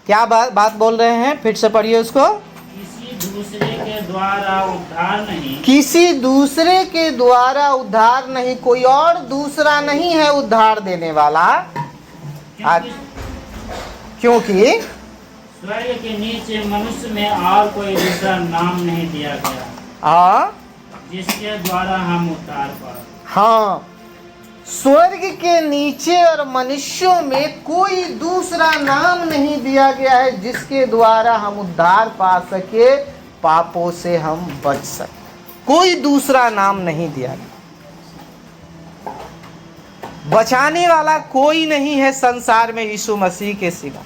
क्या बात बोल रहे हैं, फिर से पढ़िए उसको। किसी दूसरे के द्वारा उद्धार नहीं, किसी दूसरे के द्वारा उद्धार नहीं, कोई और दूसरा नहीं है उद्धार देने वाला, क्योंकि स्वर्ग के नीचे मनुष्य में और कोई दूसरा नाम नहीं दिया गया जिसके द्वारा हम उद्धार पाए। हाँ, स्वर्ग के नीचे और मनुष्यों में कोई दूसरा नाम नहीं दिया गया है जिसके द्वारा हम उद्धार पा सके, पापों से हम बच सके। कोई दूसरा नाम नहीं दिया गया। बचाने वाला कोई नहीं है संसार में यीशु मसीह के सिवा।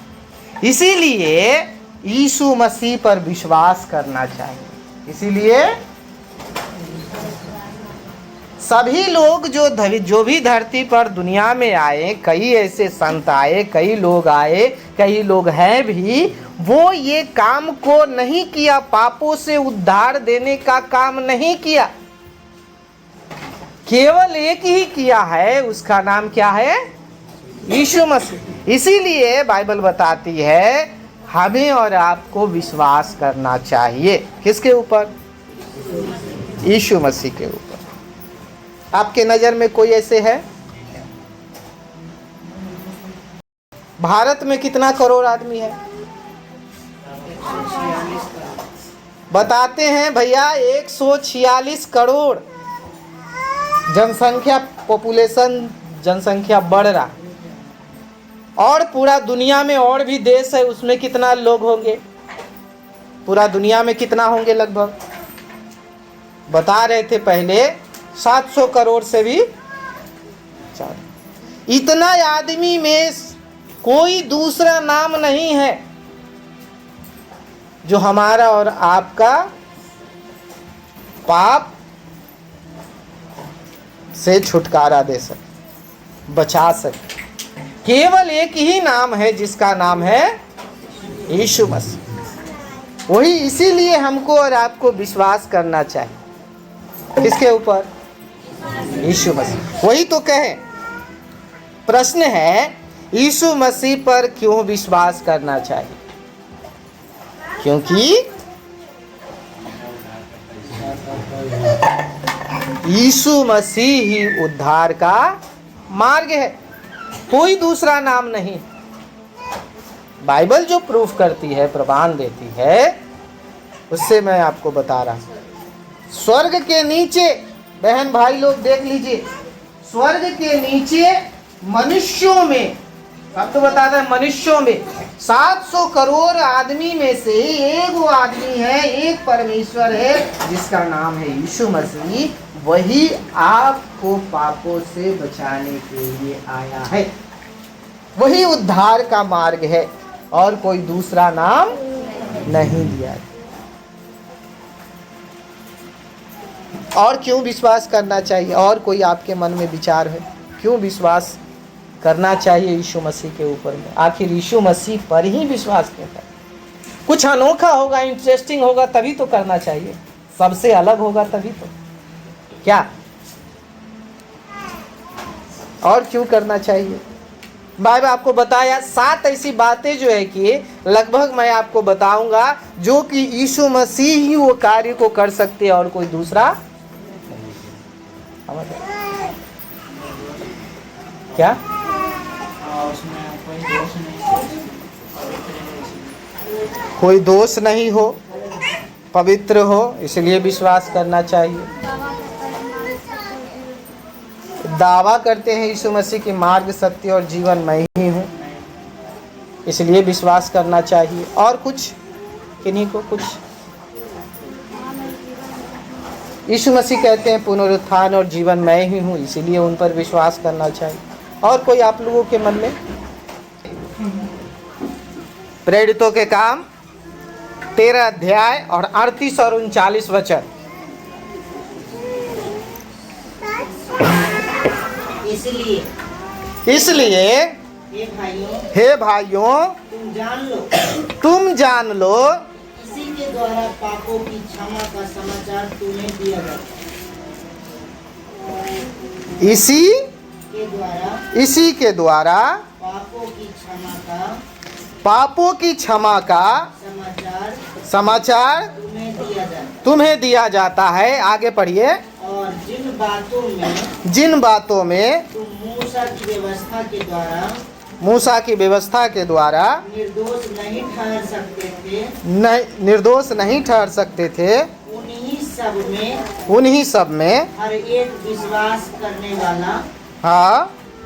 इसीलिए यीशु मसीह पर विश्वास करना चाहिए। इसीलिए सभी लोग जो भी धरती पर दुनिया में आए, कई ऐसे संत आए, कई लोग आए, कई लोग हैं भी, वो ये काम को नहीं किया, पापों से उद्धार देने का काम नहीं किया। केवल एक ही किया है, उसका नाम क्या है? यीशु मसीह। इसीलिए बाइबल बताती है हमें और आपको विश्वास करना चाहिए। किसके ऊपर? यीशु मसीह के ऊपर। आपके नजर में कोई ऐसे है? भारत में कितना करोड़ आदमी है? बताते हैं भैया 146 करोड़ जनसंख्या, पॉपुलेशन, जनसंख्या बढ़ रहा। और पूरा दुनिया में और भी देश है, उसमें कितना लोग होंगे? पूरा दुनिया में कितना होंगे लगभग? बता रहे थे पहले 700 करोड़ से भी ज़्यादा। इतना आदमी में कोई दूसरा नाम नहीं है जो हमारा और आपका पाप से छुटकारा दे सके, बचा सके। केवल एक ही नाम है जिसका नाम है यीशु मसीह। वही, इसीलिए हमको और आपको विश्वास करना चाहिए। किसके ऊपर? यीशु मसीह। वही तो कहें, प्रश्न है यीशु मसीह पर क्यों विश्वास करना चाहिए? क्योंकि यीशु मसीह ही उद्धार का मार्ग है, कोई दूसरा नाम नहीं। बाइबल जो प्रूफ करती है, प्रमाण देती है, उससे मैं आपको बता रहा हूं। स्वर्ग के नीचे, बहन भाई लोग देख लीजिए, स्वर्ग के नीचे मनुष्यों में, अब तो बताता है मनुष्यों में 700 करोड़ आदमी में से एक वो आदमी है, एक परमेश्वर है जिसका नाम है यीशु मसीह। वही आपको पापों से बचाने के लिए आया है। वही उद्धार का मार्ग है और कोई दूसरा नाम नहीं दिया है। और क्यों विश्वास करना चाहिए? और कोई आपके मन में विचार है क्यों विश्वास करना चाहिए यीशु मसीह के ऊपर में? आखिर यीशु मसीह पर ही विश्वास क्यों करें? कुछ अनोखा होगा, इंटरेस्टिंग होगा तभी तो करना चाहिए, सबसे अलग होगा तभी तो। क्या और क्यों करना चाहिए? बाइबल आपको बताया 7 ऐसी बातें जो है कि लगभग मैं आपको बताऊंगा जो कि यीशु मसीह ही वो कार्य को कर सकते हैं और कोई दूसरा। क्या कोई दोष नहीं हो, पवित्र हो, इसलिए विश्वास करना चाहिए। दावा करते हैं यीशु मसीह की मार्ग, सत्य और जीवन मैं ही हूँ, इसलिए विश्वास करना चाहिए। और कुछ किन्हीं को कुछ? यीशु मसीह कहते हैं पुनरुत्थान और जीवन मैं ही हूँ, इसीलिए उन पर विश्वास करना चाहिए। और कोई आप लोगों के मन में? प्रेरितों के काम 13 अध्याय और 38 और 39 वचन। इसलिए हे भाइयों तुम जान लो इसी के द्वारा पापों की क्षमा का समाचार तुम्हें दिया जाता है। इसी के द्वारा पापों की क्षमा का समाचार तुम्हें दिया जाता है। आगे पढ़िए। और जिन बातों में तुम मूसा की व्यवस्था के द्वारा निर्दोष नहीं ठहर सकते थे, उन्हीं सब में हर एक विश्वास करने वाला हाँ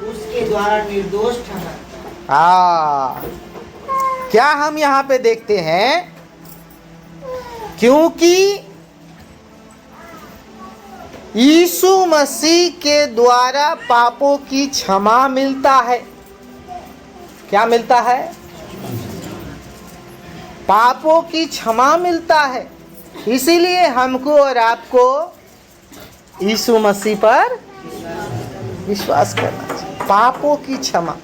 उसके द्वारा निर्दोष ठहरता। हाँ, क्या हम यहाँ पे देखते हैं, क्योंकि यीशु मसीह के द्वारा पापों की क्षमा मिलता है। क्या मिलता है? पापों की क्षमा मिलता है। इसीलिए हमको और आपको यीशु मसीह पर विश्वास करना चाहिए। पापों की क्षमा,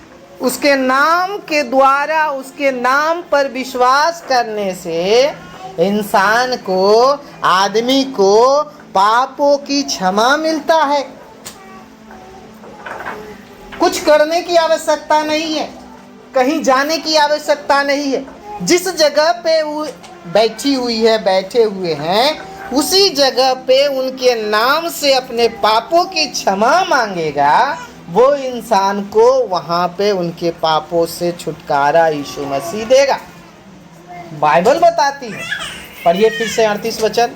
उसके नाम के द्वारा, उसके नाम पर विश्वास करने से इंसान को, आदमी को पापों की क्षमा मिलता है। कुछ करने की आवश्यकता नहीं है, कहीं जाने की आवश्यकता नहीं है। जिस जगह पे वो बैठी हुई है, बैठे हुए हैं, उसी जगह पे उनके नाम से अपने पापों की क्षमा मांगेगा, वो इंसान को वहां पे उनके पापों से छुटकारा यीशु मसीह देगा। बाइबल बताती है। पढ़िए फिर से 38 वचन।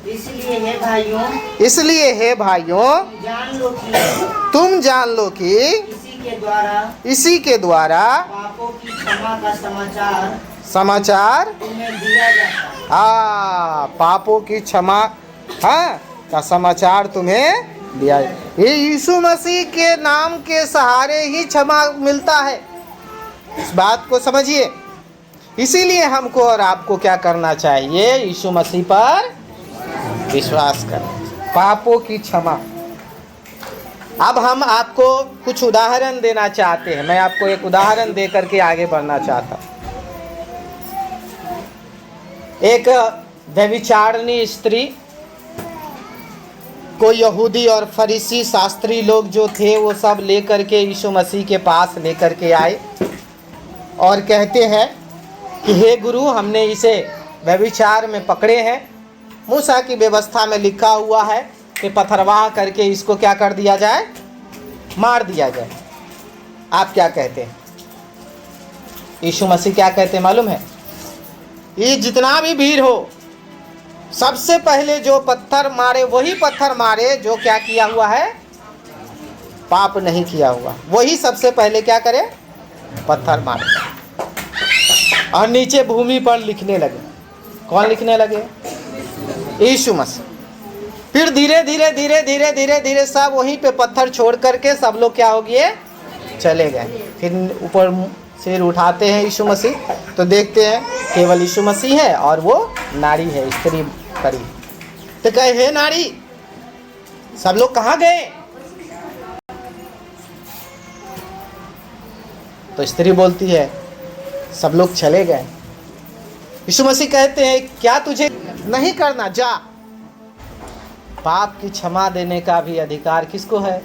इसलिए हे भाइयों तुम जान लो कि इसी के द्वारा पापों की क्षमा का समाचार तुम्हें दिया जाता है। पापों की क्षमा का समाचार तुम्हें दिया। ये यीशु मसीह के नाम के सहारे ही क्षमा मिलता है। इस बात को समझिए। इसीलिए हमको और आपको क्या करना चाहिए? यीशु मसीह पर विश्वास करना, पापों की क्षमा। अब हम आपको कुछ उदाहरण देना चाहते हैं। मैं आपको एक उदाहरण दे करके आगे बढ़ना चाहता हूँ। एक व्यभिचारिणी स्त्री को यहूदी और फरीसी शास्त्री लोग जो थे वो सब लेकर के यीशु मसीह के पास लेकर के आए और कहते हैं कि हे गुरु, हमने इसे व्यभिचार में पकड़े हैं। मूसा की व्यवस्था में लिखा हुआ है कि पथरवाह करके इसको क्या कर दिया जाए? मार दिया जाए। आप क्या कहते हैं? यीशु मसीह क्या कहते हैं मालूम है? ये जितना भी भीड़ हो, सबसे पहले जो पत्थर मारे वही पत्थर मारे जो क्या किया हुआ है? पाप नहीं किया हुआ। वही सबसे पहले क्या करे? पत्थर मारे। और नीचे भूमि पर लिखने लगे। कौन लिखने लगे? यीशु मसीह। फिर धीरे धीरे धीरे धीरे धीरे धीरे सब वहीं पे पत्थर छोड़ करके सब लोग क्या हो गए? चले गए। फिर ऊपर सिर उठाते हैं यीशु मसीह, तो देखते हैं केवल यीशु मसीह है और वो नारी है, स्त्री खड़ी। तो कहे, हे नारी, सब लोग कहाँ गए? तो स्त्री बोलती है, सब लोग चले गए। यीशु मसीह कहते हैं, क्या तुझे नहीं करना? जा। पाप की क्षमा देने का भी अधिकार किसको है?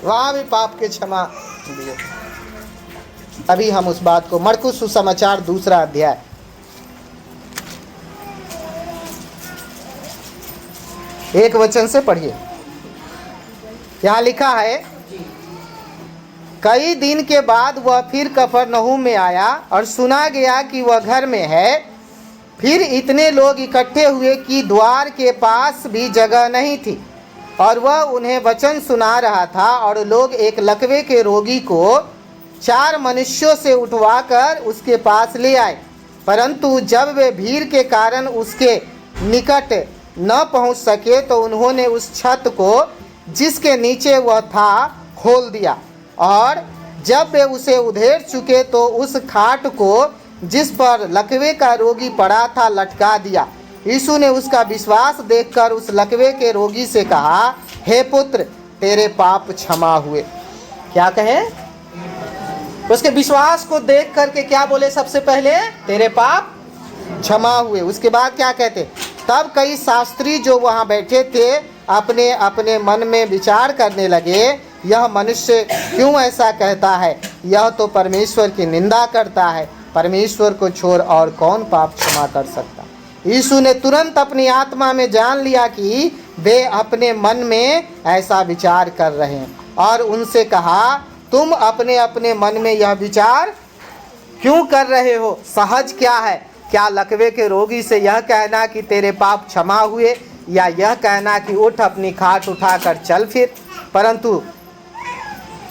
वहां भी पाप की क्षमा दिए। अभी हम उस बात को, मरकुस सुसमाचार 2 अध्याय, एक वचन से पढ़िए। यहाँ लिखा है, कई दिन के बाद वह फिर कफरनहूम में आया और सुना गया कि वह घर में है। फिर इतने लोग इकट्ठे हुए कि द्वार के पास भी जगह नहीं थी, और वह उन्हें वचन सुना रहा था। और लोग एक लकवे के रोगी को 4 मनुष्यों से उठवाकर उसके पास ले आए, परंतु जब वे भीड़ के कारण उसके निकट न पहुंच सके तो उन्होंने उस छत को जिसके नीचे वह था खोल दिया, और जब वे उसे उधेड़ चुके तो उस खाट को जिस पर लकवे का रोगी पड़ा था लटका दिया। यीशु ने उसका विश्वास देखकर उस लकवे के रोगी से कहा, हे पुत्र, तेरे पाप क्षमा हुए। क्या कहे? उसके विश्वास को देख करके क्या बोले? सबसे पहले तेरे पाप क्षमा हुए। उसके बाद क्या कहते? तब कई शास्त्री जो वहाँ बैठे थे अपने अपने मन में विचार करने लगे यह मनुष्य क्यों ऐसा कहता है? यह तो परमेश्वर की निंदा करता है। परमेश्वर को छोड़ और कौन पाप क्षमा कर सकता? यीशु ने तुरंत अपनी आत्मा में जान लिया कि वे अपने मन में ऐसा विचार कर रहे हैं और उनसे कहा, तुम अपने अपने मन में यह विचार क्यों कर रहे हो? सहज क्या है? क्या लकवे के रोगी से यह कहना कि तेरे पाप क्षमा हुए, या यह कहना कि उठ अपनी खाट उठाकर चल फिर? परंतु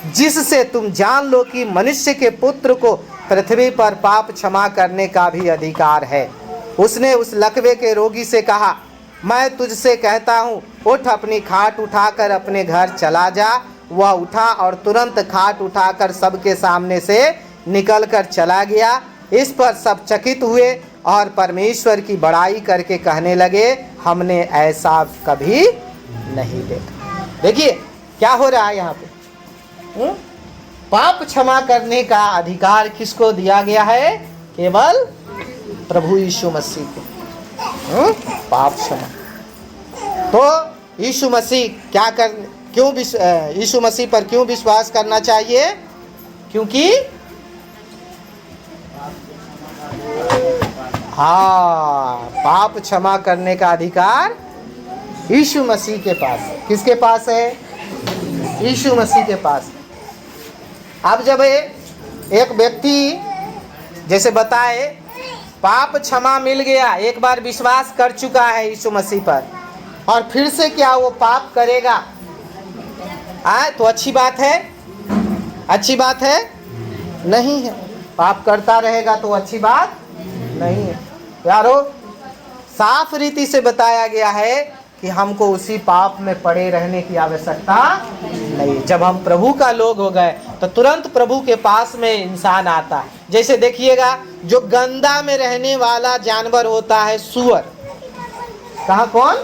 जिससे तुम जान लो कि मनुष्य के पुत्र को पृथ्वी पर पाप क्षमा करने का भी अधिकार है। उसने उस लकवे के रोगी से कहा, मैं तुझसे कहता हूँ, उठ अपनी खाट उठाकर अपने घर चला जा। वह उठा और तुरंत खाट उठाकर सबके सामने से निकलकर चला गया। इस पर सब चकित हुए और परमेश्वर की बड़ाई करके कहने लगे, हमने ऐसा कभी नहीं देखा। देखिए क्या हो रहा है यहाँ पे। पाप क्षमा करने का अधिकार किसको दिया गया है? केवल प्रभु यीशु मसीह को। पाप क्षमा तो यीशु मसीह क्या कर क्यों यीशु मसीह पर क्यों विश्वास करना चाहिए? क्योंकि पाप क्षमा करने का अधिकार यीशु मसीह के पास है। किसके पास है? यीशु मसीह के पास। अब जब एक व्यक्ति जैसे बताए पाप क्षमा मिल गया, एक बार विश्वास कर चुका है यीशु मसीह पर, और फिर से क्या वो पाप करेगा? तो अच्छी बात है? अच्छी बात है? नहीं है। पाप करता रहेगा तो अच्छी बात नहीं है। यारो, साफ रीति से बताया गया है कि हमको उसी पाप में पड़े रहने की आवश्यकता नहीं। जब हम प्रभु का लोग हो गए तो तुरंत प्रभु के पास में इंसान आता है। जैसे देखिएगा, जो गंदा में रहने वाला जानवर होता है सूअर। कहाँ? कौन?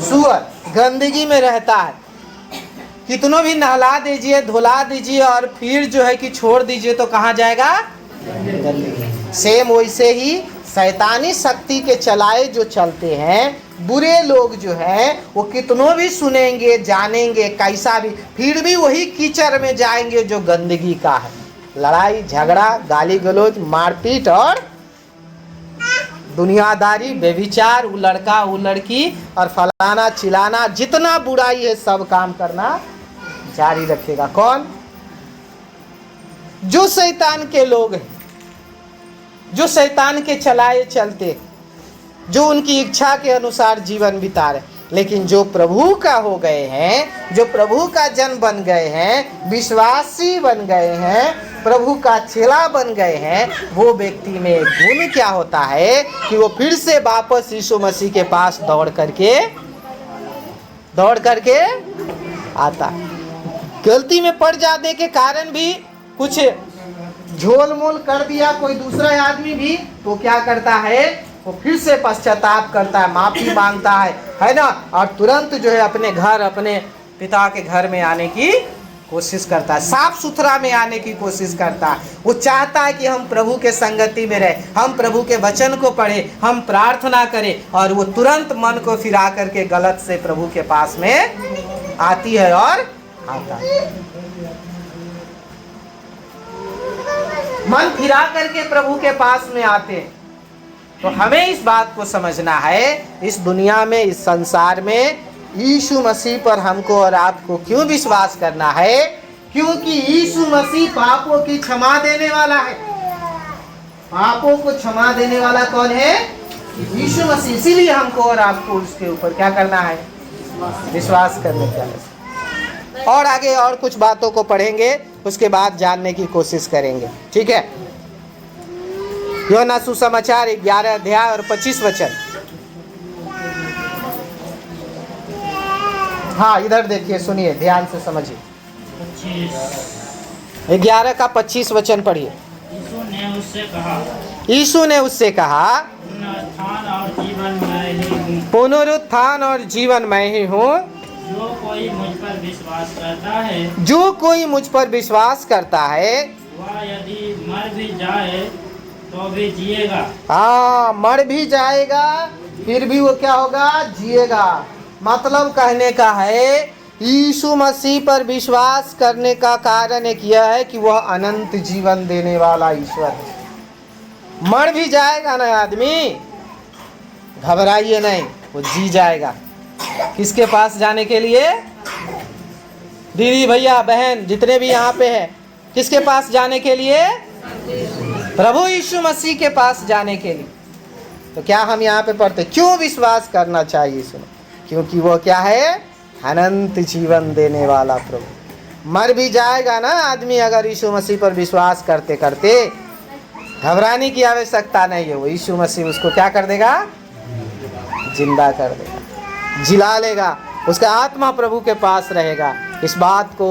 सूअर गंदगी में रहता है। कितनों भी नहला दीजिए, धुला दीजिए और फिर जो है कि छोड़ दीजिए तो कहाँ जाएगा? गंदगी। सेम वैसे ही शैतानी शक्ति के चलाए जो चलते हैं, बुरे लोग जो हैं, वो कितनों भी सुनेंगे, जानेंगे कैसा भी, फिर भी वही कीचड़ में जाएंगे जो गंदगी का है। लड़ाई झगड़ा, गाली गलौज, मारपीट और दुनियादारी, व्यभिचार, वो लड़का वो लड़की और फलाना चिलाना, जितना बुराई है सब काम करना जारी रखेगा। कौन? जो शैतान के लोग हैं, जो शैतान के चलाए चलते, जो उनकी इच्छा के अनुसार जीवन बिता रहे। लेकिन जो प्रभु का हो गए हैं, जो प्रभु का जन बन गए हैं, विश्वासी बन गए हैं, प्रभु का चेला बन गए हैं, वो व्यक्ति में गुण क्या होता है कि वो फिर से वापस यीशु मसीह के पास दौड़ करके आता। गलती में पड़ जाने के कारण भी कुछ झोल मोल कर दिया कोई दूसरा आदमी भी, तो क्या करता है? वो फिर से पश्चाताप करता है, माफी मांगता है ना, और तुरंत जो है अपने घर, अपने पिता के घर में आने की कोशिश करता है, साफ सुथरा में आने की कोशिश करता है। वो चाहता है कि हम प्रभु के संगति में रहे, हम प्रभु के वचन को पढ़े, हम प्रार्थना करें, और वो तुरंत मन को फिरा करके गलत से प्रभु के पास में आती है और आता है। मन फिरा करके प्रभु के पास में आते हैं। तो हमें इस बात को समझना है, इस दुनिया में, इस संसार में यीशु मसीह पर हमको और आपको क्यों विश्वास करना है? क्योंकि यीशु मसीह पापों की क्षमा देने वाला है। पापों को क्षमा देने वाला कौन है? यीशु मसीह। इसीलिए हमको और आपको उसके ऊपर क्या करना है? विश्वास करने का। और आगे और कुछ बातों को पढ़ेंगे, उसके बाद जानने की कोशिश करेंगे। ठीक है? यूहन्ना सुसमाचार 11 अध्याय और 25 वचन। हाँ, इधर देखिए, सुनिए, ध्यान से समझिए। 11 का 25 वचन पढ़िए। यीशु ने उससे कहा, पुनरुत्थान और जीवन मैं ही हूँ। जो कोई मुझ पर विश्वास करता है, जो कोई मुझ पर विश्वास करता है, वह यदि मर भी जाए तो भी जिएगा। हाँ, मर भी जाएगा फिर भी वो क्या होगा? जिएगा। मतलब कहने का है यीशु मसीह पर विश्वास करने का कारण एक यह है कि वह अनंत जीवन देने वाला ईश्वर है। मर भी जाएगा ना आदमी, घबराइए नहीं, वो जी जाएगा। किसके पास जाने के लिए? दीदी भैया बहन जितने भी यहाँ पे हैं, किसके पास जाने के लिए? प्रभु यीशु मसीह के पास जाने के लिए। तो क्या हम यहाँ पे पढ़ते, क्यों विश्वास करना चाहिए? सुनो, क्योंकि वो क्या है? अनंत जीवन देने वाला प्रभु। मर भी जाएगा ना आदमी अगर यीशु मसीह पर विश्वास करते करते, घबराने की आवश्यकता नहीं है। वो यीशु मसीह उसको क्या कर देगा? जिंदा कर देगा, जिला लेगा, उसका आत्मा प्रभु के पास रहेगा। इस बात को